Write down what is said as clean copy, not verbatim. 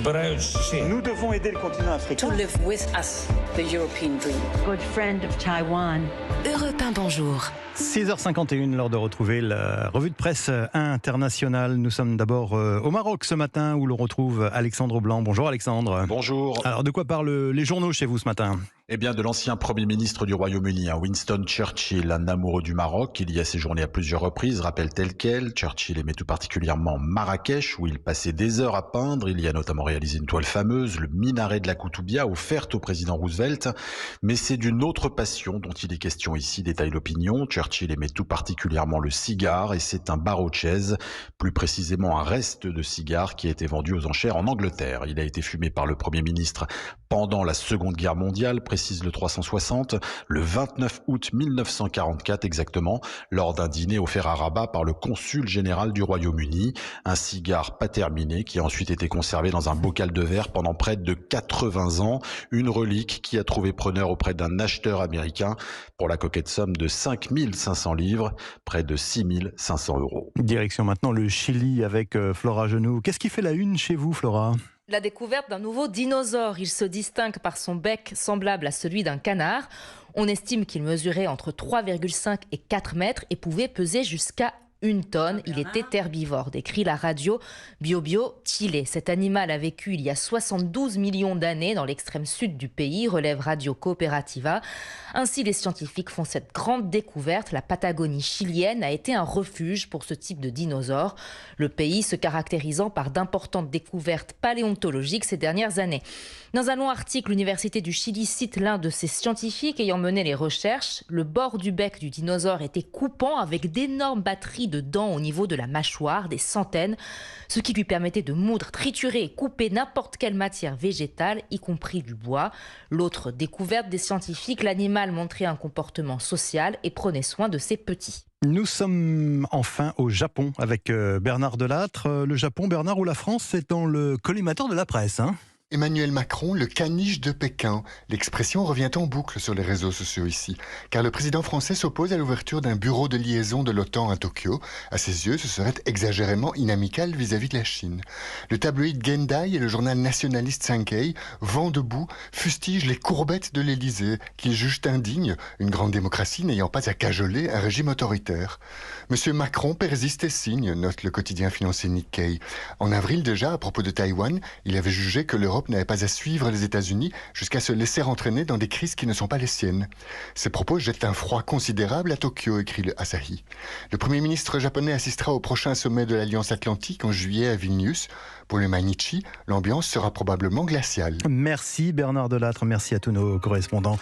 Nous devons aider le continent africain. To live with us, the European dream. Good friend of Taiwan. Europe 1, bonjour. 6h51, l'heure de retrouver la revue de presse internationale. Nous sommes d'abord au Maroc ce matin où l'on retrouve Alexandre Blanc. Bonjour Alexandre. Bonjour. Alors de quoi parlent les journaux chez vous ce matin ? Eh bien, de l'ancien Premier ministre du Royaume-Uni, Winston Churchill, un amoureux du Maroc. Il y a séjourné à plusieurs reprises, rappelle tel quel. Churchill aimait tout particulièrement Marrakech, où il passait des heures à peindre. Il y a notamment réalisé une toile fameuse, le minaret de la Koutoubia, offerte au président Roosevelt. Mais c'est d'une autre passion dont il est question ici, détaille l'opinion. Churchill aimait tout particulièrement le cigare, et c'est un Barochez, plus précisément un reste de cigare qui a été vendu aux enchères en Angleterre. Il a été fumé par le Premier ministre pendant la Seconde Guerre mondiale, précise le 360, le 29 août 1944 exactement, lors d'un dîner offert à Rabat par le consul général du Royaume-Uni. Un cigare pas terminé qui a ensuite été conservé dans un bocal de verre pendant près de 80 ans. Une relique qui a trouvé preneur auprès d'un acheteur américain pour la coquette somme de 5500 livres, près de 6500 €. Direction maintenant le Chili avec Flora Genoux. Qu'est-ce qui fait la une chez vous, Flora ? La découverte d'un nouveau dinosaure. Il se distingue par son bec semblable à celui d'un canard. On estime qu'il mesurait entre 3,5 et 4 mètres et pouvait peser jusqu'à 1 tonne. Il était herbivore, décrit la radio BioBio Chile. Cet animal a vécu il y a 72 millions d'années dans l'extrême sud du pays, relève Radio Cooperativa. Ainsi, les scientifiques font cette grande découverte. La Patagonie chilienne a été un refuge pour ce type de dinosaure. Le pays se caractérisant par d'importantes découvertes paléontologiques ces dernières années. Dans un long article, l'Université du Chili cite l'un de ces scientifiques ayant mené les recherches. Le bord du bec du dinosaure était coupant avec d'énormes batteries de dents au niveau de la mâchoire, des centaines, ce qui lui permettait de moudre, triturer et couper n'importe quelle matière végétale, y compris du bois. L'autre découverte des scientifiques, l'animal montrait un comportement social et prenait soin de ses petits. Nous sommes enfin au Japon avec Bernard Delattre. Le Japon, Bernard, où la France est dans le collimateur de la presse, hein ? Emmanuel Macron, le caniche de Pékin. L'expression revient en boucle sur les réseaux sociaux ici, car le président français s'oppose à l'ouverture d'un bureau de liaison de l'OTAN à Tokyo. À ses yeux, ce serait exagérément inamical vis-à-vis de la Chine. Le tabloïd Gendai et le journal nationaliste Sankei, vent debout, fustigent les courbettes de l'Élysée, qu'ils jugent indignes, une grande démocratie n'ayant pas à cajoler un régime autoritaire. Monsieur Macron persiste et signe, note le quotidien financier Nikkei. En avril déjà, à propos de Taïwan, il avait jugé que l'Europe n'avait pas à suivre les États-Unis jusqu'à se laisser entraîner dans des crises qui ne sont pas les siennes. Ces propos jettent un froid considérable à Tokyo, écrit le Asahi. Le Premier ministre japonais assistera au prochain sommet de l'Alliance Atlantique en juillet à Vilnius. Pour le Mainichi, l'ambiance sera probablement glaciale. Merci Bernard Delattre, merci à tous nos correspondants.